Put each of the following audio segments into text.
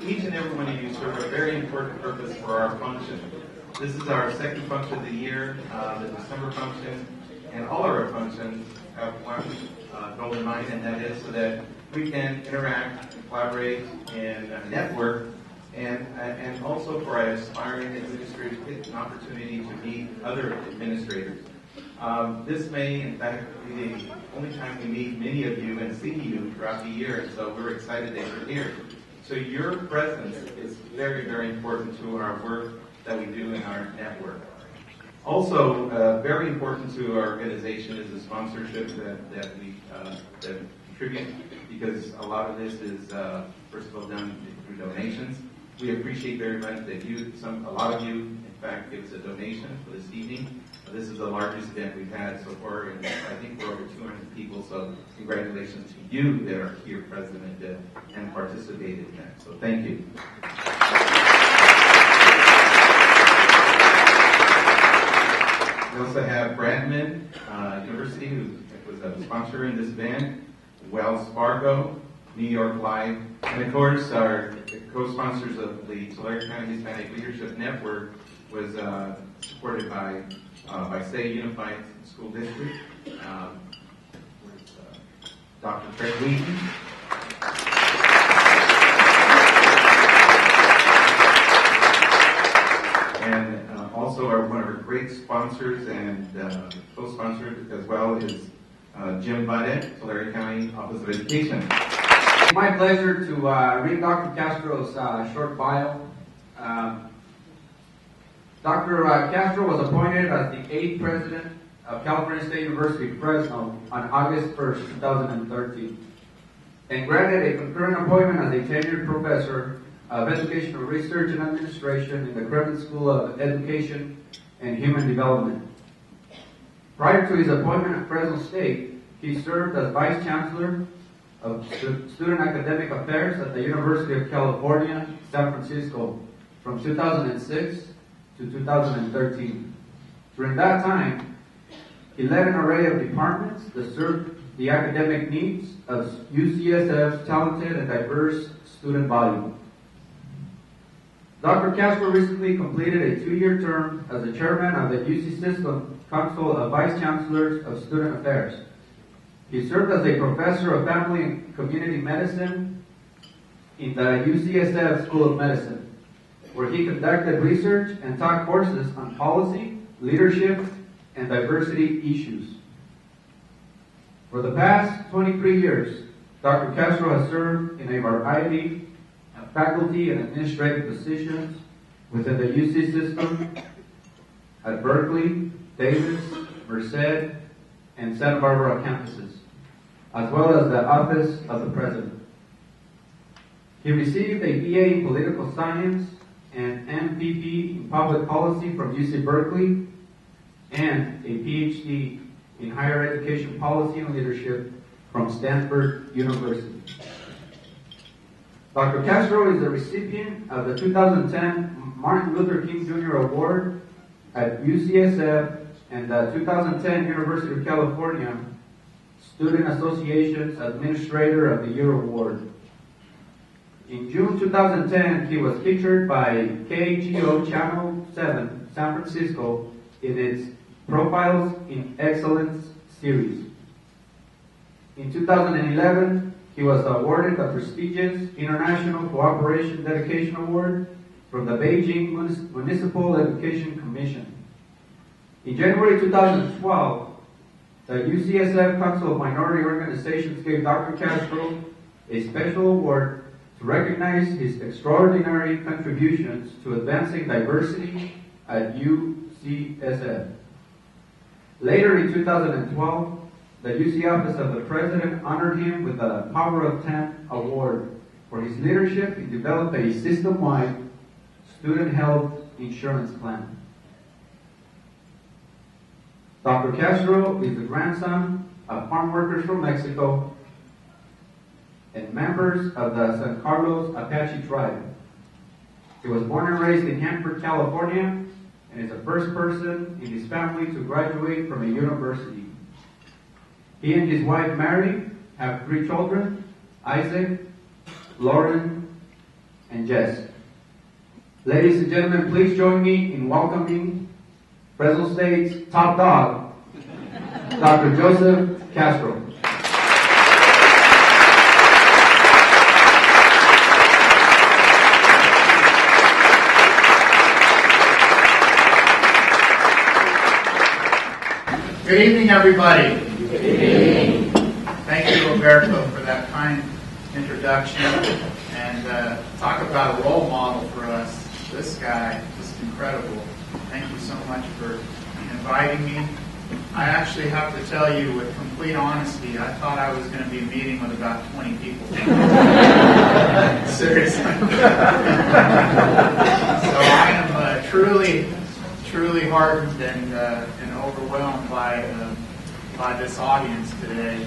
Each and every one of you serve a very important purpose for our function. This is our second function of the year, the December function, and all of our functions have one goal in mind, and that is so that we can interact, and collaborate, and network, and also for our aspiring administrators get an opportunity to meet other administrators. This may, in fact, be the only time we meet many of you and see you throughout the year, and so we're excited that you're here. So your presence is very, very important to our work that we do in our network. Also, very important to our organization is the sponsorship that we contribute, because a lot of this is, first of all, done through donations. We appreciate very much that a lot of you, in fact, give us a donation for this evening. This is the largest event we've had so far, and I think we're over 200 people, so congratulations to you that are here present and participated in that. So thank you. We also have Bradman University, who was a sponsor in this event, Wells Fargo, New York Live, and of course our co-sponsors of the Tulare County Hispanic Leadership Network was supported by State Unified School District, Dr. Craig Wheaton, and also one of our great sponsors and co-sponsors as well is Jim Budett, Tulare County Office of Education. It's my pleasure to read Dr. Castro's short bio. Dr. Castro was appointed as the 8th president of California State University, Fresno on August 1st, 2013, and granted a concurrent appointment as a tenured professor of educational research and administration in the Kremen School of Education and Human Development. Prior to his appointment at Fresno State, he served as Vice Chancellor of Student Academic Affairs at the University of California, San Francisco from 2006 to 2013. During that time, he led an array of departments that served the academic needs of UCSF's talented and diverse student body. Dr. Castro recently completed a 2-year term as the chairman of the UC System Council of Vice Chancellors of Student Affairs. He served as a professor of family and community medicine in the UCSF School of Medicine, where he conducted research and taught courses on policy, leadership, and diversity issues. For the past 23 years, Dr. Castro has served in a variety of faculty and administrative positions within the UC system at Berkeley, Davis, Merced, and Santa Barbara campuses, as well as the Office of the President. He received a BA in Political Science and MPP in Public Policy from UC Berkeley, and a PhD in Higher Education Policy and Leadership from Stanford University. Dr. Castro is the recipient of the 2010 Martin Luther King Jr. Award at UCSF and the 2010 University of California Student Association's Administrator of the Year Award. In June 2010, he was featured by KGO Channel 7 San Francisco in its Profiles in Excellence series. In 2011, he was awarded the prestigious International Cooperation Dedication Award from the Beijing Municipal Education Commission. In January 2012, the UCSF Council of Minority Organizations gave Dr. Castro a special award to recognize his extraordinary contributions to advancing diversity at UCSF. Later in 2012, the UC Office of the President honored him with the Power of 10 Award for his leadership in developing a system-wide student health insurance plan. Dr. Castro is the grandson of farm workers from Mexico and members of the San Carlos Apache tribe. He was born and raised in Hanford, California, and is the first person in his family to graduate from a university. He and his wife, Mary, have 3 children, Isaac, Lauren, and Jess. Ladies and gentlemen, please join me in welcoming Fresno State's top dog, Dr. Joseph Castro. Good evening, everybody. Good evening. Thank you, Roberto, for that kind introduction. And talk about a role model for us. This guy, just incredible. Thank you so much for inviting me. I actually have to tell you with complete honesty, I thought I was going to be meeting with about 20 people. Seriously. So I am truly heartened and overwhelmed by this audience today.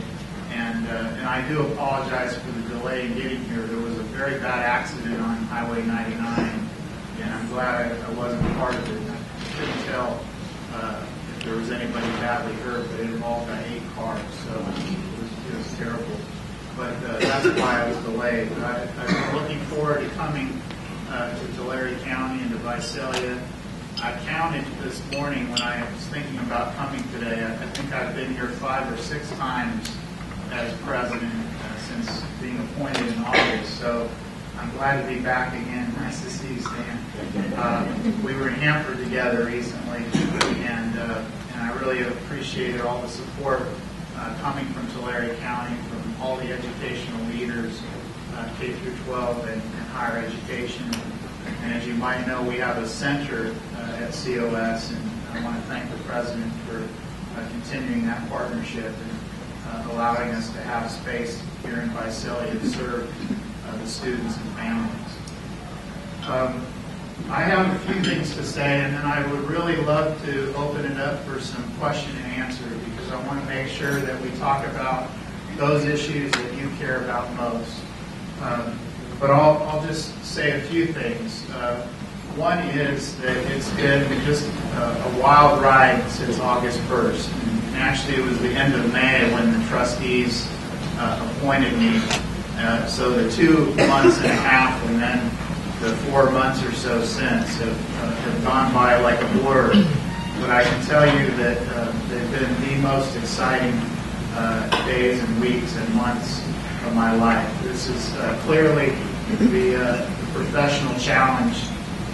And I do apologize for the delay in getting here. There was a very bad accident on Highway 99, and I'm glad I wasn't part of it. I couldn't tell if there was anybody badly hurt, but it involved 8 cars, so it was terrible. But that's why I was delayed. But I've been looking forward to coming to Tulare County and to Visalia. I counted this morning when I was thinking about coming today. I think I've been here 5 or 6 times as president since being appointed in August. So I'm glad to be back again. Nice to see you, Stan. We were in Hanford together recently, and I really appreciated all the support coming from Tulare County, from all the educational leaders, K through 12 and higher education. And as you might know, we have a center at COS, and I want to thank the president for continuing that partnership and allowing us to have space here in Visalia to serve the students and families. I have a few things to say, and then I would really love to open it up for some question and answer, because I want to make sure that we talk about those issues that you care about most. But I'll just say a few things. One is that it's been just a wild ride since August 1st. And actually, it was the end of May when the trustees appointed me. So the 2 months and a half and then the 4 months or so since have gone by like a blur. But I can tell you that they've been the most exciting days and weeks and months of my life. This is clearly the professional challenge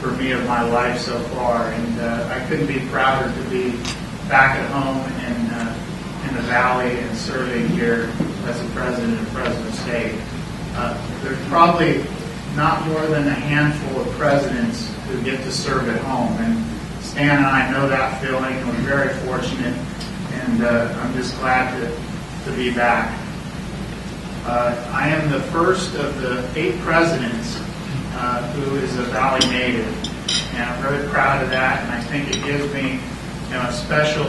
for me of my life so far, and I couldn't be prouder to be back at home in the Valley and serving here as the president of Fresno State. There's probably not more than a handful of presidents who get to serve at home, and Stan and I know that feeling. We're very fortunate, and I'm just glad to be back. I am the first of the 8 presidents who is a Valley native, and I'm very proud of that, and I think it gives me a special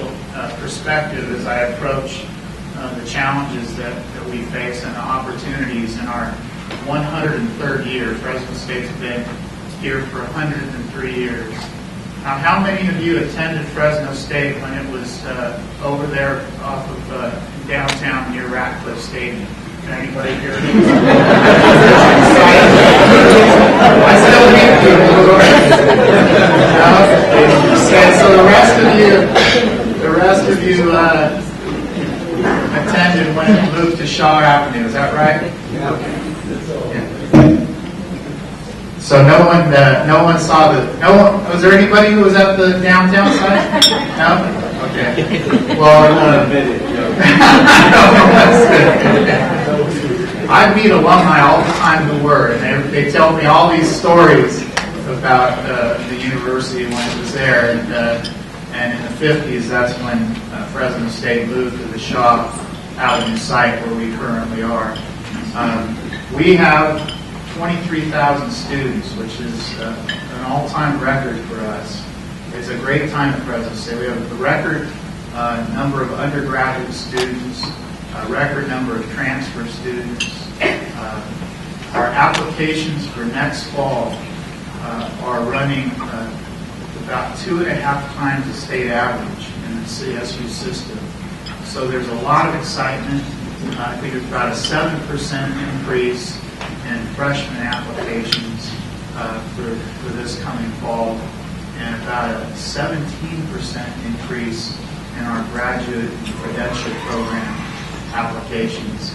perspective as I approach the challenges that we face and the opportunities in our 103rd year. Fresno State's been here for 103 years. Now, how many of you attended Fresno State when it was over there off of downtown near Ratcliffe Stadium? Can anybody hear me? I still need people. Okay, so the rest of you attended when it moved to Shaw Avenue. Is that right? Okay. So no one saw was there anybody who was at the downtown side? No? Okay. Well, I meet alumni all the time who were, and they tell me all these stories about the university when it was there, and in the 50s, that's when Fresno State moved to the Shaw Avenue site where we currently are. We have 23,000 students, which is an all-time record for us. It's a great time at Fresno State. We have a record number of undergraduate students, a record number of transfer students. Our applications for next fall are running about 2.5 times the state average in the CSU system. So there's a lot of excitement. I think it's about a 7% increase in freshman applications for this coming fall, and about a 17% increase in our graduate credential program applications.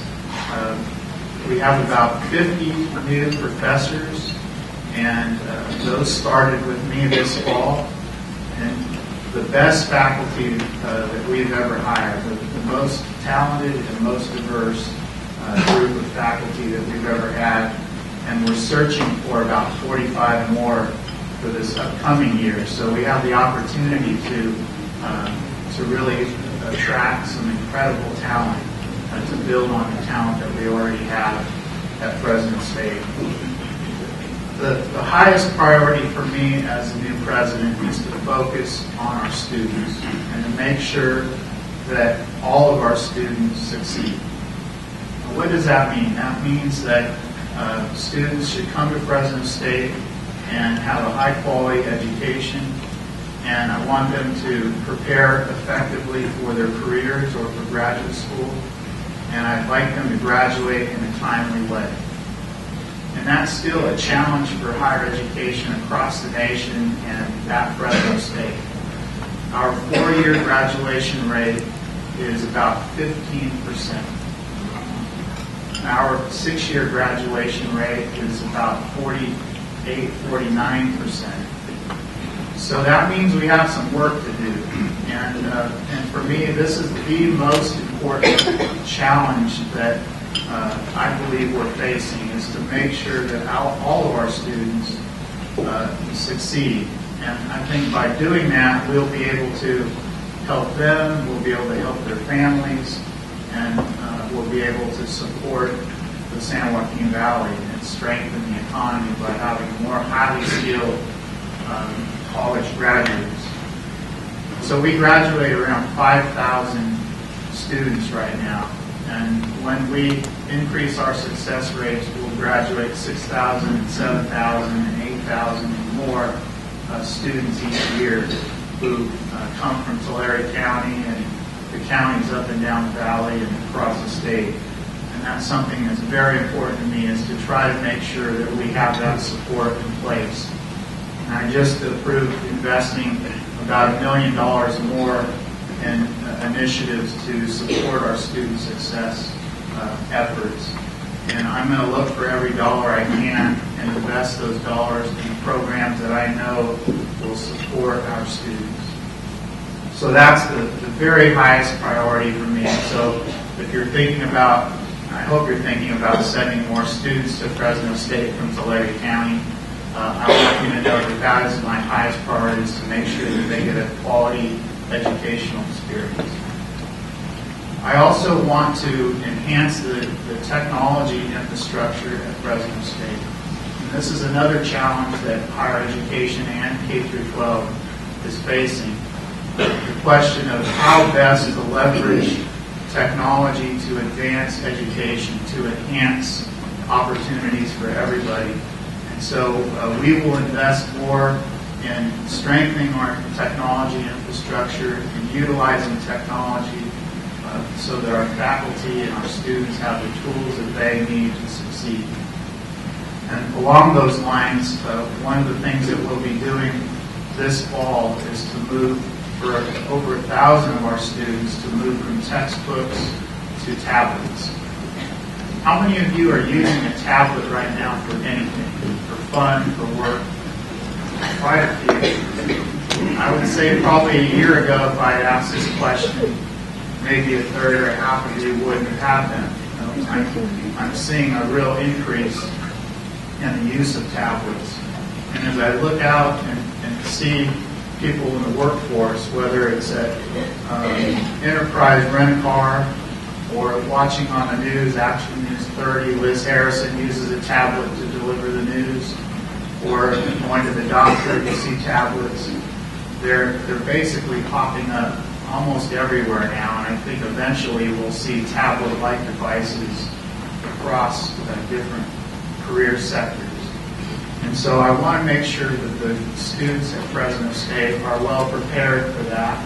We have about 50 new professors, and those started with me this fall, and the best faculty that we've ever hired, the most talented and most diverse group of faculty that we've ever had, and we're searching for about 45 more for this upcoming year. So we have the opportunity to really attract some incredible talent to build on the talent that we already have at Fresno State. The highest priority for me as the new president is to focus on our students and to make sure that all of our students succeed. What does that mean? That means that students should come to Fresno State and have a high-quality education, and I want them to prepare effectively for their careers or for graduate school, and I'd like them to graduate in a timely way. And that's still a challenge for higher education across the nation and at Fresno State. Our 4-year graduation rate is about 15%. Our 6-year graduation rate is about 48, 49%. So that means we have some work to do. And for me, this is the most important challenge that I believe we're facing, is to make sure that all of our students succeed. And I think by doing that, we'll be able to help them, we'll be able to help their families, and we'll be able to support the San Joaquin Valley and strengthen the economy by having more highly skilled college graduates. So we graduate around 5,000 students right now. And when we increase our success rates, we'll graduate 6,000 and 7,000 and 8,000 and more students each year who come from Tulare County and the counties up and down the valley and across the state. And that's something that's very important to me, is to try to make sure that we have that support in place. And I just approved investing about $1 million more in initiatives to support our student success efforts. And I'm going to look for every dollar I can and invest those dollars in programs that I know will support our students. So that's the very highest priority for me. So if you're thinking about, I hope you're thinking about sending more students to Fresno State from Tulare County, I want you to know that that is my highest priority, is to make sure that they get a quality educational experience. I also want to enhance the technology infrastructure at Fresno State. And this is another challenge that higher education and K-12 is facing. The question of how best to leverage technology to advance education, to enhance opportunities for everybody. And so we will invest more in strengthening our technology infrastructure and utilizing technology so that our faculty and our students have the tools that they need to succeed. And along those lines, one of the things that we'll be doing this fall is to move for over 1,000 of our students to move from textbooks to tablets. How many of you are using a tablet right now for anything? For fun, for work? Quite a few. I would say probably a year ago, if I'd asked this question, maybe a third or a half of you wouldn't have them. I'm seeing a real increase in the use of tablets. And as I look out and see people in the workforce, whether it's at Enterprise Rent-A-Car or watching on the news, Action News 30, Liz Harrison uses a tablet to deliver the news, or going to the doctor, you see tablets. They're basically popping up almost everywhere now, and I think eventually we'll see tablet-like devices across different career sectors. And so I want to make sure that the students at Fresno State are well prepared for that,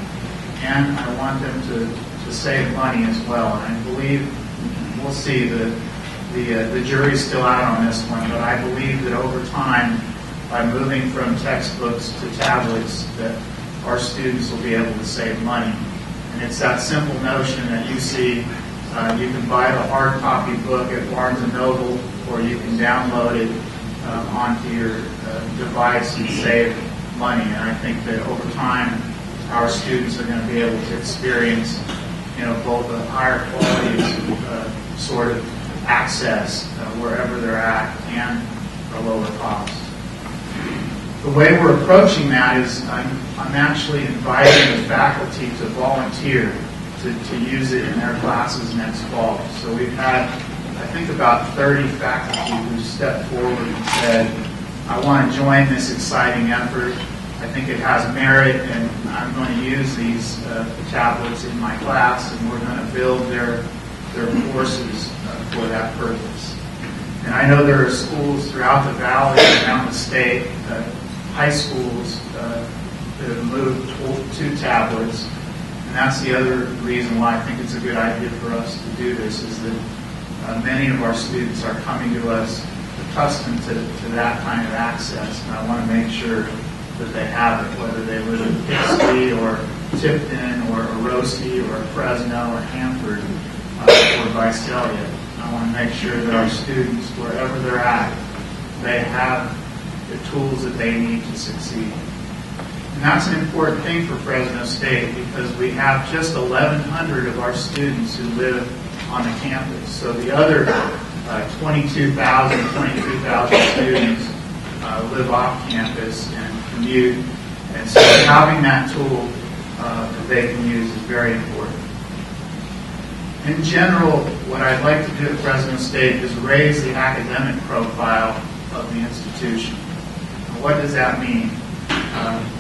and I want them to save money as well. And I believe, we'll see, the jury's still out on this one, but I believe that over time, by moving from textbooks to tablets, that our students will be able to save money. And it's that simple notion that you see, you can buy the hard copy book at Barnes & Noble, or you can download it onto your device and save money. And I think that over time, our students are going to be able to experience, both a higher quality sort of access wherever they're at and a lower cost. The way we're approaching that is I'm actually inviting the faculty to volunteer to use it in their classes next fall. So we've had, I think, about 30 faculty who stepped forward and said, I want to join this exciting effort. I think it has merit, and I'm going to use these tablets in my class, and we're going to build their courses for that purpose. And I know there are schools throughout the valley, around the state, high schools that have moved to tablets. And that's the other reason why I think it's a good idea for us to do this, is that many of our students are coming to us accustomed to that kind of access. And I want to make sure that they have it, whether they live in Bixby or Tipton or Orosi or Fresno or Hanford or Visalia. I want to make sure that our students, wherever they're at, they have the tools that they need to succeed. And that's an important thing for Fresno State, because we have just 1,100 of our students who live on the campus. So the other 22,000 students live off campus and commute. And so having that tool that they can use is very important. In general, what I'd like to do at Fresno State is raise the academic profile of the institution. What does that mean?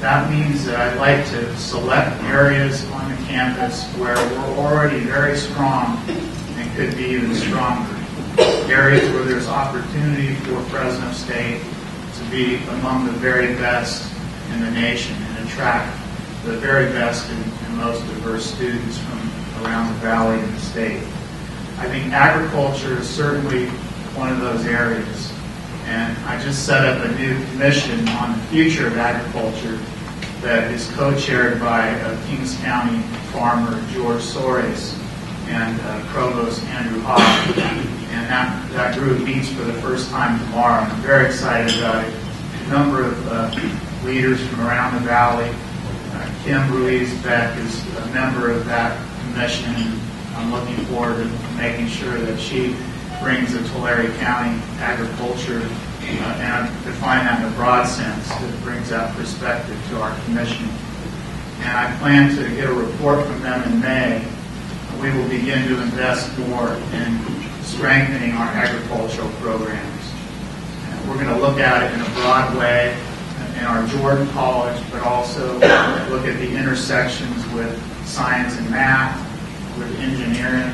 That means that I'd like to select areas on the campus where we're already very strong and could be even stronger. Areas where there's opportunity for Fresno State to be among the very best in the nation and attract the very best and most diverse students from around the valley and the state. I think agriculture is certainly one of those areas. And I just set up a new commission on the future of agriculture that is co-chaired by Kings County farmer George Soares and Provost Andrew Hoff. And that group meets for the first time tomorrow. I'm very excited about it. A number of leaders from around the valley. Kim Ruiz-Beck is a member of that commission. I'm looking forward to making sure that she brings the Tulare County agriculture, and I define that in a broad sense, that brings that perspective to our commission. And I plan to get a report from them in May. We will begin to invest more in strengthening our agricultural programs. And we're going to look at it in a broad way in our Jordan College, but also look at the intersections with science and math, with engineering,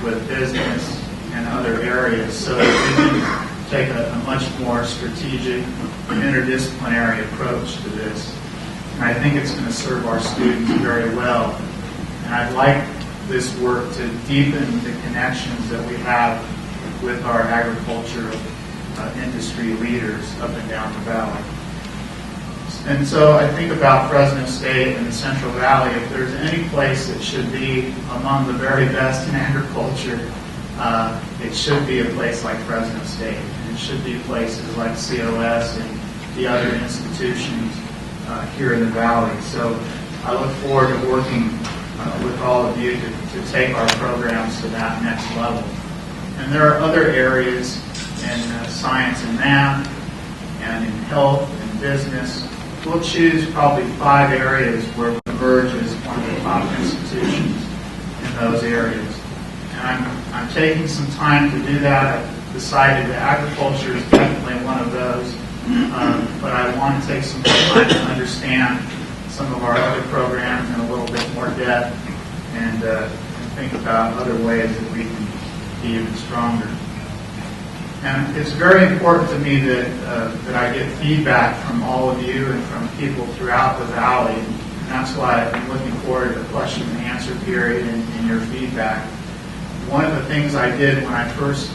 with business, and other areas so that we can take a much more strategic, interdisciplinary approach to this. And I think it's going to serve our students very well. And I'd like this work to deepen the connections that we have with our agricultural industry leaders up and down the valley. And so I think about Fresno State and the Central Valley. If there's any place that should be among the very best in agriculture, it should be a place like Fresno State. And it should be places like COS and the other institutions here in the valley. So I look forward to working with all of you to take our programs to that next level. And there are other areas in science and math and in health and business. We'll choose probably 5 areas where we emerge as one of the top institutions in those areas. And I'm taking some time to do that. I've decided that agriculture is definitely one of those. But I want to take some time to understand some of our other programs in a little bit more depth and think about other ways that we can be even stronger. And it's very important to me that I get feedback from all of you and from people throughout the valley. And that's why I'm looking forward to the question and answer period and your feedback. One of the things I did when I first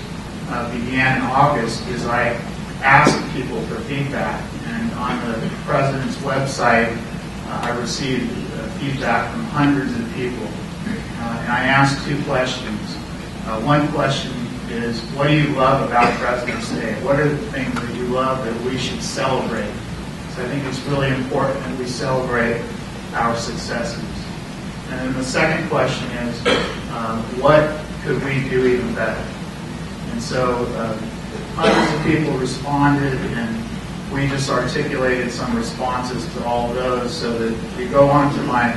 began in August is I asked people for feedback. And on the President's website, I received feedback from hundreds of people. And I asked 2 questions. One question is, what do you love about Fresno State? What are the things that you love that we should celebrate? So I think it's really important that we celebrate our successes. And then the second question is, what could we do even better? And so hundreds of people responded, and we just articulated some responses to all of those, so that if you go onto my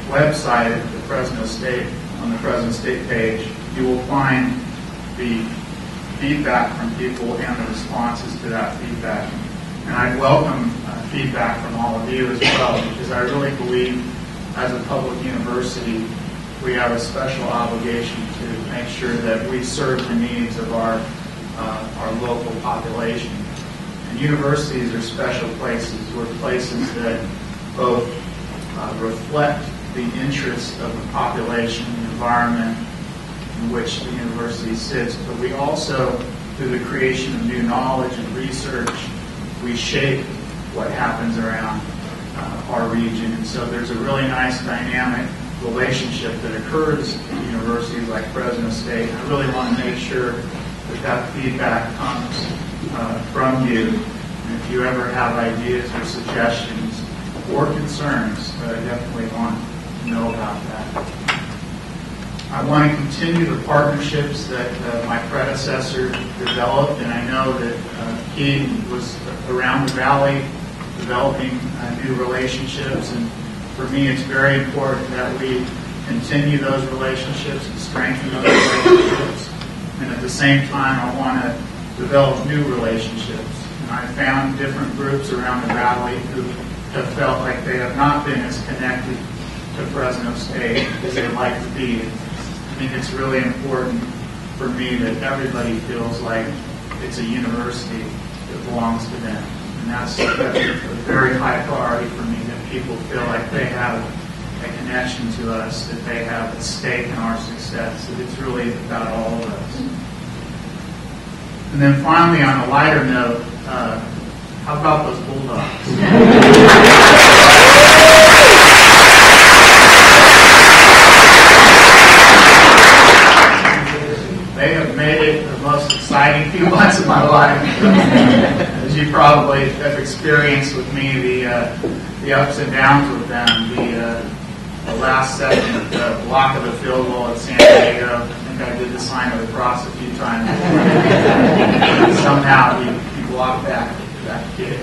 website at the Fresno State, on the Fresno State page, you will find the feedback from people and the responses to that feedback. And I welcome feedback from all of you as well, because I really believe as a public university, we have a special obligation to make sure that we serve the needs of our local population. And universities are special places. We're places that both reflect the interests of the population, the environment in which the university sits, but we also, through the creation of new knowledge and research, we shape what happens around our region. And so there's a really nice dynamic relationship that occurs at universities like Fresno State. I really want to make sure that that feedback comes from you. And if you ever have ideas or suggestions or concerns, I definitely want to know about that. I want to continue the partnerships that my predecessor developed, and I know that he was around the valley developing new relationships, and for me it's very important that we continue those relationships and strengthen those relationships, and at the same time I want to develop new relationships. And I found different groups around the valley who have felt like they have not been as connected to Fresno State as they'd like to be. I think it's really important for me that everybody feels like it's a university that belongs to them. And that's a very high priority for me, that people feel like they have a connection to us, that they have a stake in our success, that it's really about all of us. And then finally, on a lighter note, how about those Bulldogs? They have made it the most exciting few months of my life. As you probably have experienced with me, the ups and downs with them. The last second block of the field goal at San Diego, I think I did the sign of the cross a few times. Somehow he blocked that kick.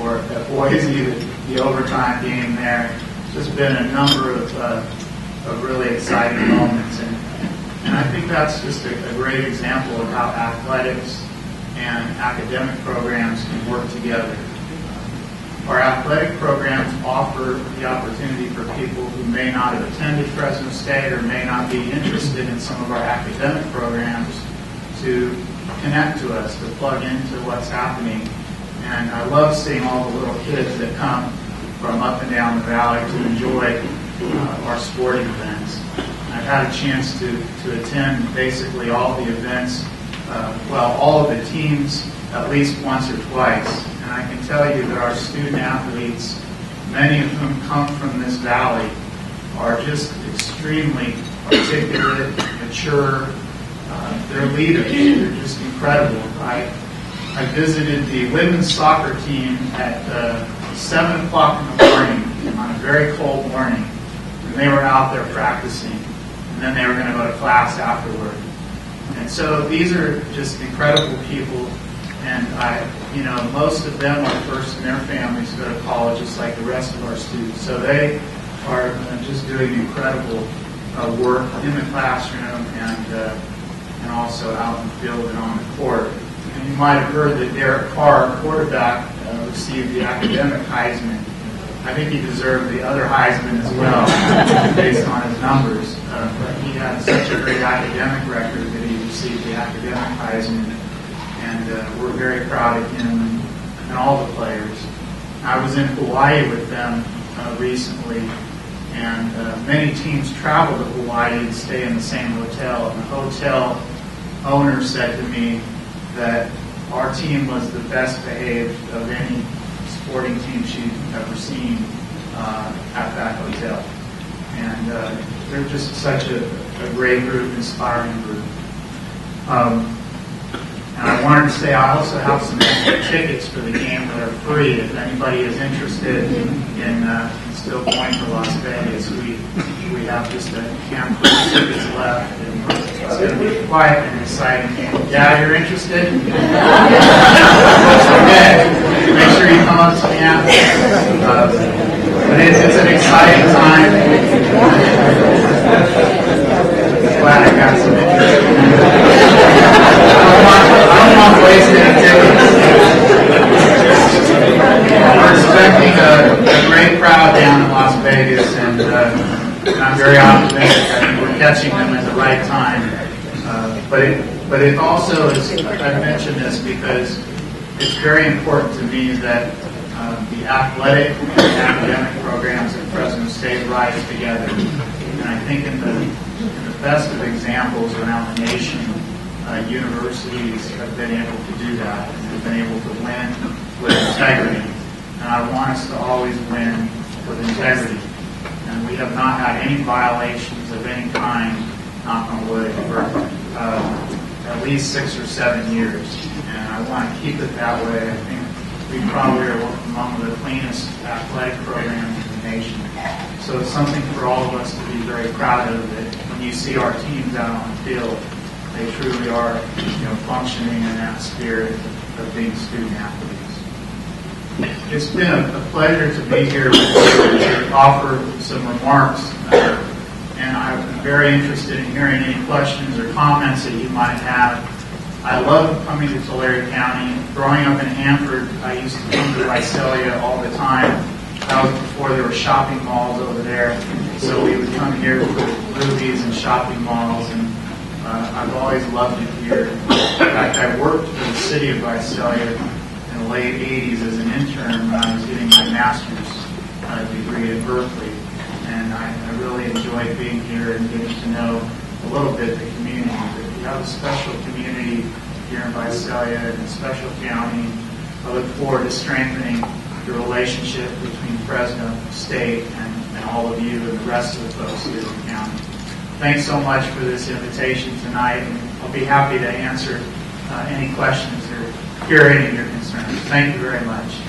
Or at Boise, the overtime game there. It's just been a number of really exciting moments. And I think that's just a great example of how athletics and academic programs can work together. Our athletic programs offer the opportunity for people who may not have attended Fresno State or may not be interested in some of our academic programs to connect to us, to plug into what's happening. And I love seeing all the little kids that come from up and down the valley to enjoy our sporting events. I've had a chance to attend basically all the events, all of the teams at least once or twice. And I can tell you that our student athletes, many of whom come from this valley, are just extremely articulate, mature. They're leaders. They're just incredible. I visited the women's soccer team at 7 o'clock in the morning on a very cold morning, and they were out there practicing, and then they were going to go to class afterward. And so these are just incredible people, and most of them are first in their families to go to college, just like the rest of our students. So they are just doing incredible work in the classroom and also out in the field and on the court. And you might have heard that Derek Carr, quarterback, received the academic Heisman. I think he deserved the other Heisman as well, based on his numbers. But he had such a great academic record that he received the academic Heisman. And we're very proud of him and all the players. I was in Hawaii with them recently, and many teams travel to Hawaii and stay in the same hotel. And the hotel owner said to me that our team was the best behaved of any sporting team she'd ever seen at that hotel. And they're just such a great group, inspiring group. And I wanted to say I also have some tickets for the game that are free. If anybody is interested in still going to Las Vegas, we have just a handful of tickets left. And it's going to be a quiet and exciting game. Yeah, you're interested? Okay. Make sure you come up to the amphitheater. But it's an exciting time. Glad I got some interest. I don't want to waste any tickets. We're expecting a great crowd down in Las Vegas, and I'm very optimistic. I think we're catching them at the right time. But it also is, I mentioned this because it's very important to me that the athletic and academic programs at Fresno State rise together. And I think in the best of examples around the nation, universities have been able to do that, and have been able to win with integrity. And I want us to always win with integrity. And we have not had any violations of any kind, knock on wood, for at least 6 or 7 years. And I want to keep it that way. I think we probably are among the cleanest athletic programs in the nation. So it's something for all of us to be very proud of, that when you see our teams out on the field, they truly are, functioning in that spirit of being student athletes. It's been a pleasure to be here to offer some remarks, and I'm very interested in hearing any questions or comments that you might have. I love coming to Tulare County. Growing up in Hanford, I used to come to Visalia all the time. That was before there were shopping malls over there, so we would come here for movies and shopping malls, and I've always loved it here. In fact, I worked for the city of Visalia in the late 80s as an intern when I was getting my master's degree at Berkeley. And I really enjoyed being here and getting to know a little bit the community. But we have a special community here in Visalia and a special county. I look forward to strengthening the relationship between Fresno State and all of you and the rest of the folks here in the county. Thanks so much for this invitation tonight, and I'll be happy to answer any questions or hear any of your concerns. Thank you very much.